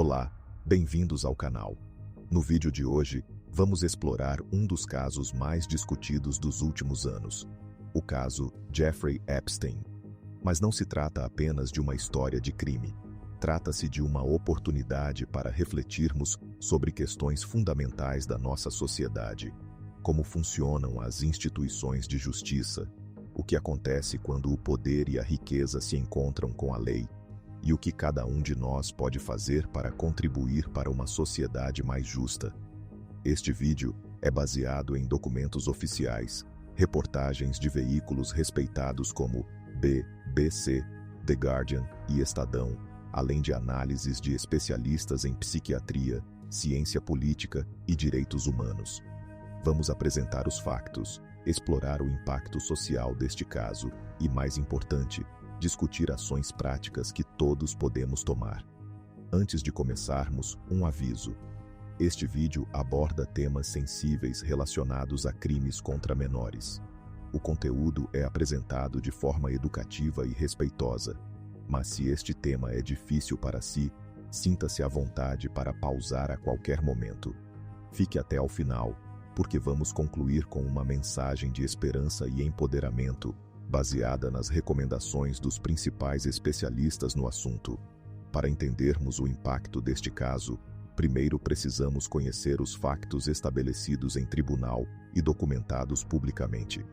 Olá, bem-vindos ao canal. No vídeo de hoje, vamos explorar um dos casos mais discutidos dos últimos anos, o caso Jeffrey Epstein. Mas não se trata apenas de uma história de crime. Trata-se de uma oportunidade para refletirmos sobre questões fundamentais da nossa sociedade, como funcionam as instituições de justiça, o que acontece quando o poder e a riqueza se encontram com a lei, e o que cada um de nós pode fazer para contribuir para uma sociedade mais justa. Este vídeo é baseado em documentos oficiais, reportagens de veículos respeitados como BBC, The Guardian e Estadão, além de análises de especialistas em psiquiatria, ciência política e direitos humanos. Vamos apresentar os factos, explorar o impacto social deste caso e, mais importante, discutir ações práticas que todos podemos tomar. Antes de começarmos, um aviso. Este vídeo aborda temas sensíveis relacionados a crimes contra menores. O conteúdo é apresentado de forma educativa e respeitosa, mas se este tema é difícil para si, sinta-se à vontade para pausar a qualquer momento. Fique até ao final, porque vamos concluir com uma mensagem de esperança e empoderamento, baseada nas recomendações dos principais especialistas no assunto. Para entendermos o impacto deste caso, primeiro precisamos conhecer os factos estabelecidos em tribunal e documentados publicamente.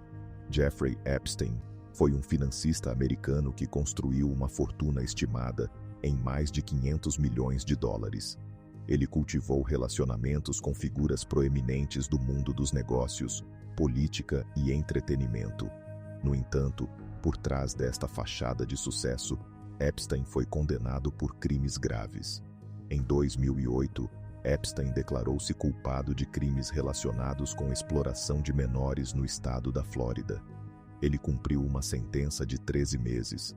Jeffrey Epstein foi um financista americano que construiu uma fortuna estimada em mais de 500 milhões de dólares. Ele cultivou relacionamentos com figuras proeminentes do mundo dos negócios, política e entretenimento. No entanto, por trás desta fachada de sucesso, Epstein foi condenado por crimes graves. Em 2008, Epstein declarou-se culpado de crimes relacionados com exploração de menores no estado da Flórida. Ele cumpriu uma sentença de 13 meses.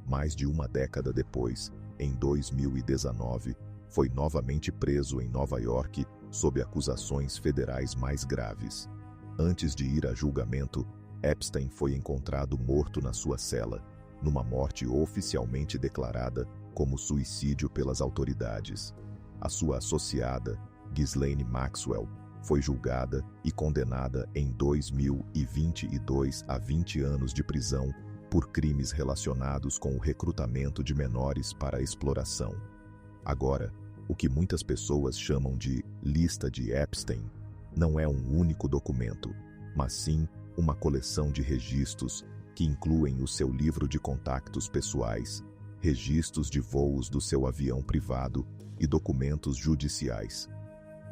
Mais de uma década depois, em 2019, foi novamente preso em Nova York sob acusações federais mais graves. Antes de ir a julgamento, Epstein foi encontrado morto na sua cela, numa morte oficialmente declarada como suicídio pelas autoridades. A sua associada, Ghislaine Maxwell, foi julgada e condenada em 2022 a 20 anos de prisão por crimes relacionados com o recrutamento de menores para exploração. Agora, o que muitas pessoas chamam de lista de Epstein não é um único documento, mas sim uma coleção de registros que incluem o seu livro de contactos pessoais, registros de voos do seu avião privado e documentos judiciais.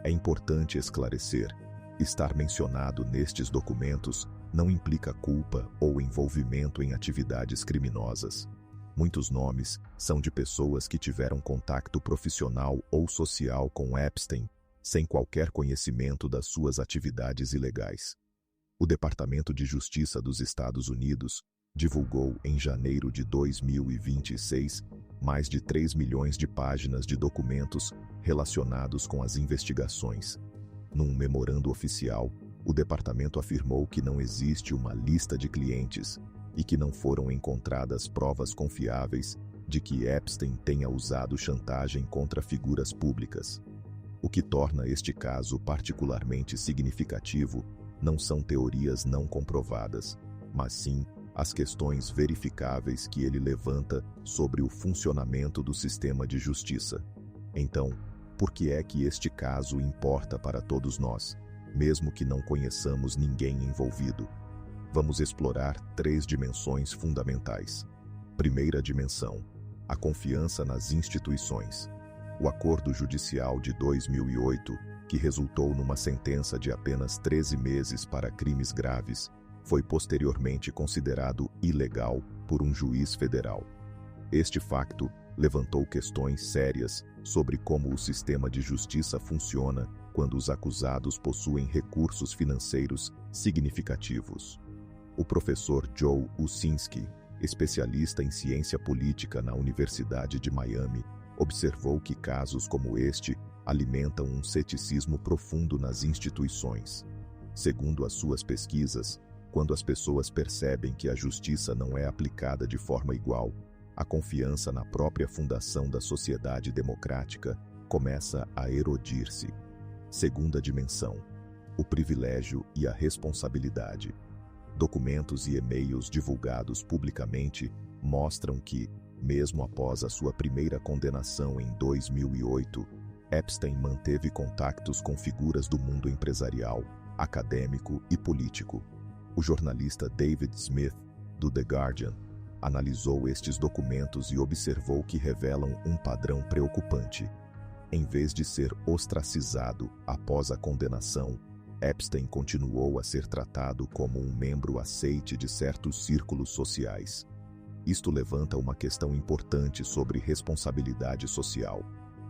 É importante esclarecer: estar mencionado nestes documentos não implica culpa ou envolvimento em atividades criminosas. Muitos nomes são de pessoas que tiveram contato profissional ou social com Epstein, sem qualquer conhecimento das suas atividades ilegais. O Departamento de Justiça dos Estados Unidos divulgou em janeiro de 2026 mais de 3 milhões de páginas de documentos relacionados com as investigações. Num memorando oficial, o departamento afirmou que não existe uma lista de clientes e que não foram encontradas provas confiáveis de que Epstein tenha usado chantagem contra figuras públicas. O que torna este caso particularmente significativo não são teorias não comprovadas, mas sim as questões verificáveis que ele levanta sobre o funcionamento do sistema de justiça. Então, por que é que este caso importa para todos nós, mesmo que não conheçamos ninguém envolvido? Vamos explorar 3 dimensões fundamentais. Primeira dimensão: a confiança nas instituições. O acordo judicial de 2008, que resultou numa sentença de apenas 13 meses para crimes graves, foi posteriormente considerado ilegal por um juiz federal. Este facto levantou questões sérias sobre como o sistema de justiça funciona quando os acusados possuem recursos financeiros significativos. O professor Joe Usinski, especialista em ciência política na Universidade de Miami, observou que casos como este alimentam um ceticismo profundo nas instituições. Segundo as suas pesquisas, quando as pessoas percebem que a justiça não é aplicada de forma igual, a confiança na própria fundação da sociedade democrática começa a erodir-se. Segunda dimensão: o privilégio e a responsabilidade. Documentos e e-mails divulgados publicamente mostram que, mesmo após a sua primeira condenação em 2008, Epstein manteve contactos com figuras do mundo empresarial, acadêmico e político. O jornalista David Smith, do The Guardian, analisou estes documentos e observou que revelam um padrão preocupante. Em vez de ser ostracizado após a condenação, Epstein continuou a ser tratado como um membro aceite de certos círculos sociais. Isto levanta uma questão importante sobre responsabilidade social.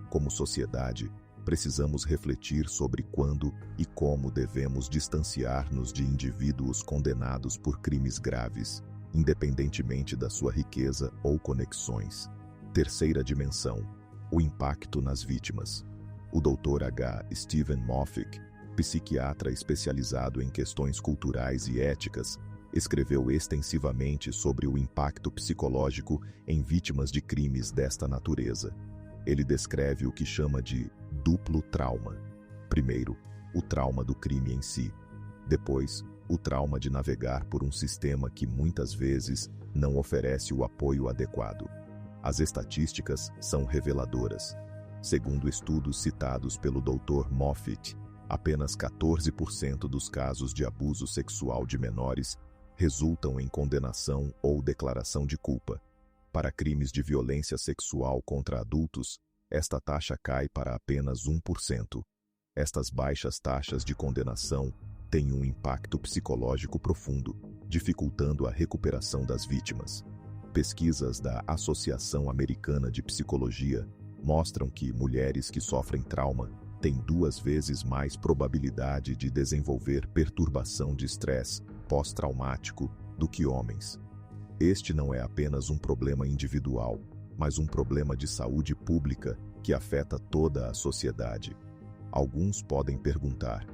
Como sociedade, precisamos refletir sobre quando e como devemos distanciar-nos de indivíduos condenados por crimes graves, independentemente da sua riqueza ou conexões. Terceira dimensão: o impacto nas vítimas. O Dr. H. Stephen Moffick, psiquiatra especializado em questões culturais e éticas, escreveu extensivamente sobre o impacto psicológico em vítimas de crimes desta natureza. Ele descreve o que chama de duplo trauma. Primeiro, o trauma do crime em si. Depois, o trauma de navegar por um sistema que muitas vezes não oferece o apoio adequado. As estatísticas são reveladoras. Segundo estudos citados pelo Dr. Moffitt, apenas 14% dos casos de abuso sexual de menores resultam em condenação ou declaração de culpa. Para crimes de violência sexual contra adultos, esta taxa cai para apenas 1%. Estas baixas taxas de condenação têm um impacto psicológico profundo, dificultando a recuperação das vítimas. Pesquisas da Associação Americana de Psicologia mostram que mulheres que sofrem trauma têm 2 vezes mais probabilidade de desenvolver perturbação de estresse pós-traumático do que homens. Este não é apenas um problema individual, mas um problema de saúde pública que afeta toda a sociedade. Alguns podem perguntar: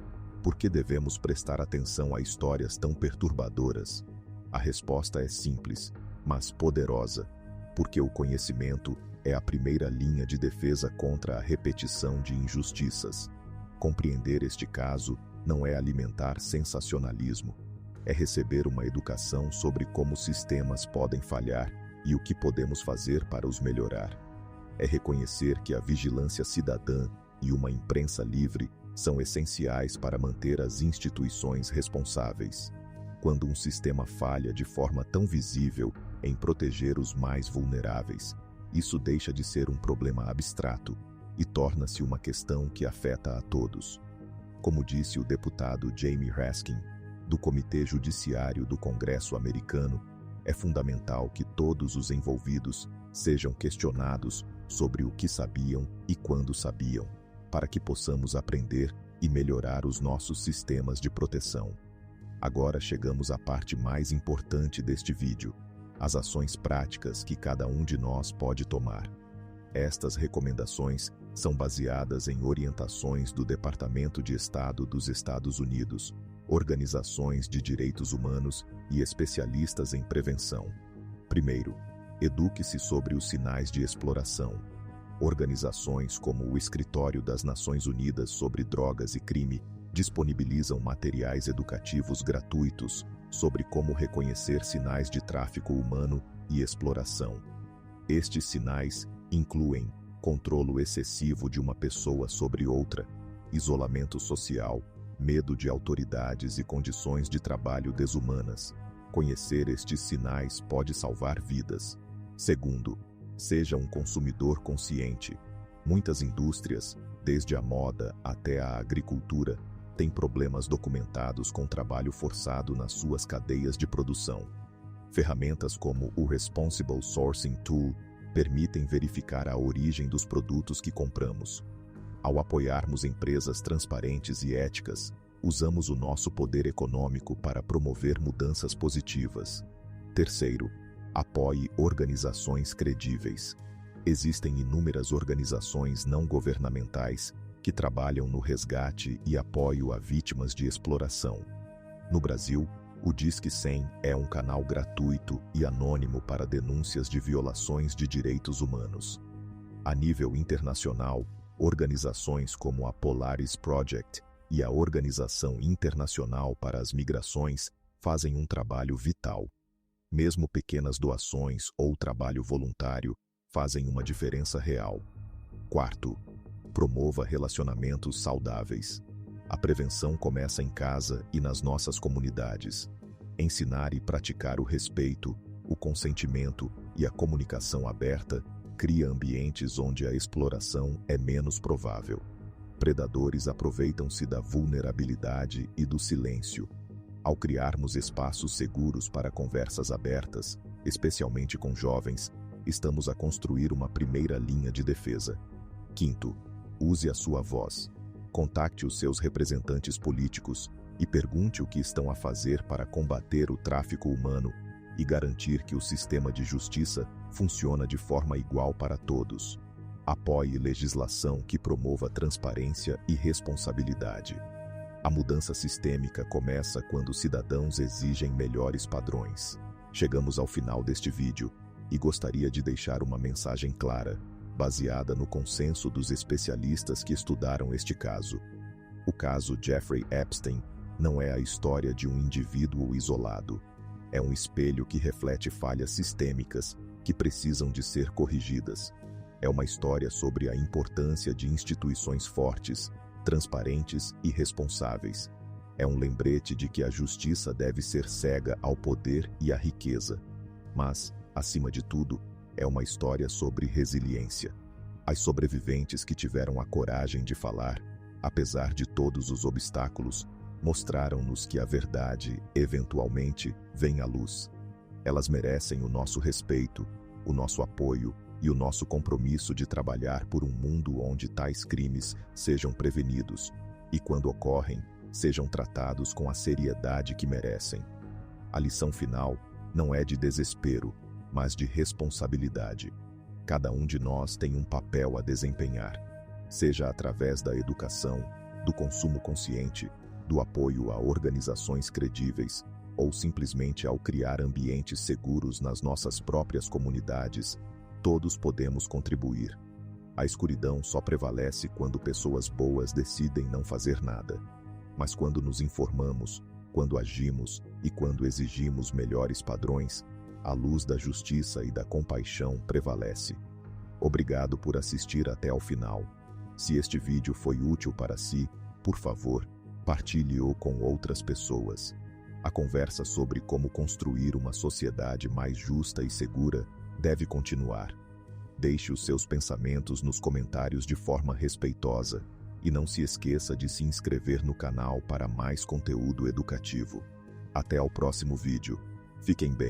por que devemos prestar atenção a histórias tão perturbadoras? A resposta é simples, mas poderosa, porque o conhecimento é a primeira linha de defesa contra a repetição de injustiças. Compreender este caso não é alimentar sensacionalismo, é receber uma educação sobre como sistemas podem falhar e o que podemos fazer para os melhorar. É reconhecer que a vigilância cidadã e uma imprensa livre são essenciais para manter as instituições responsáveis. Quando um sistema falha de forma tão visível em proteger os mais vulneráveis, isso deixa de ser um problema abstrato e torna-se uma questão que afeta a todos. Como disse o deputado Jamie Raskin, do Comitê Judiciário do Congresso americano, é fundamental que todos os envolvidos sejam questionados sobre o que sabiam e quando sabiam, para que possamos aprender e melhorar os nossos sistemas de proteção. Agora chegamos à parte mais importante deste vídeo: as ações práticas que cada um de nós pode tomar. Estas recomendações são baseadas em orientações do Departamento de Estado dos Estados Unidos, organizações de direitos humanos e especialistas em prevenção. Primeiro, eduque-se sobre os sinais de exploração. Organizações como o Escritório das Nações Unidas sobre Drogas e Crime disponibilizam materiais educativos gratuitos sobre como reconhecer sinais de tráfico humano e exploração. Estes sinais incluem controle excessivo de uma pessoa sobre outra, isolamento social, medo de autoridades e condições de trabalho desumanas. Conhecer estes sinais pode salvar vidas. Segundo, seja um consumidor consciente. Muitas indústrias, desde a moda até a agricultura, têm problemas documentados com trabalho forçado nas suas cadeias de produção. Ferramentas como o Responsible Sourcing Tool permitem verificar a origem dos produtos que compramos. Ao apoiarmos empresas transparentes e éticas, usamos o nosso poder econômico para promover mudanças positivas. Terceiro, apoie organizações credíveis. Existem inúmeras organizações não governamentais que trabalham no resgate e apoio a vítimas de exploração. No Brasil, o Disque 100 é um canal gratuito e anônimo para denúncias de violações de direitos humanos. A nível internacional, Organizações como a Polaris Project e a Organização Internacional para as Migrações fazem um trabalho vital. Mesmo pequenas doações ou trabalho voluntário fazem uma diferença real. Quarto, promova relacionamentos saudáveis. A prevenção começa em casa e nas nossas comunidades. Ensinar e praticar o respeito, o consentimento e a comunicação aberta cria ambientes onde a exploração é menos provável. Predadores aproveitam-se da vulnerabilidade e do silêncio. Ao criarmos espaços seguros para conversas abertas, especialmente com jovens, estamos a construir uma primeira linha de defesa. Quinto, use a sua voz. Contacte os seus representantes políticos e pergunte o que estão a fazer para combater o tráfico humano e garantir que o sistema de justiça funciona de forma igual para todos. Apoie legislação que promova transparência e responsabilidade. A mudança sistêmica começa quando cidadãos exigem melhores padrões. Chegamos ao final deste vídeo e gostaria de deixar uma mensagem clara, baseada no consenso dos especialistas que estudaram este caso. O caso Jeffrey Epstein não é a história de um indivíduo isolado. É um espelho que reflete falhas sistêmicas que precisam de ser corrigidas. É uma história sobre a importância de instituições fortes, transparentes e responsáveis. É um lembrete de que a justiça deve ser cega ao poder e à riqueza. Mas, acima de tudo, é uma história sobre resiliência. As sobreviventes que tiveram a coragem de falar, apesar de todos os obstáculos, mostraram-nos que a verdade, eventualmente, vem à luz. Elas merecem o nosso respeito, o nosso apoio e o nosso compromisso de trabalhar por um mundo onde tais crimes sejam prevenidos e, quando ocorrem, sejam tratados com a seriedade que merecem. A lição final não é de desespero, mas de responsabilidade. Cada um de nós tem um papel a desempenhar, seja através da educação, do consumo consciente, do apoio a organizações credíveis, ou simplesmente ao criar ambientes seguros nas nossas próprias comunidades. Todos podemos contribuir. A escuridão só prevalece quando pessoas boas decidem não fazer nada. Mas quando nos informamos, quando agimos e quando exigimos melhores padrões, a luz da justiça e da compaixão prevalece. Obrigado por assistir até ao final. Se este vídeo foi útil para si, por favor, partilhe-o com outras pessoas. A conversa sobre como construir uma sociedade mais justa e segura deve continuar. Deixe os seus pensamentos nos comentários de forma respeitosa e não se esqueça de se inscrever no canal para mais conteúdo educativo. Até ao próximo vídeo. Fiquem bem.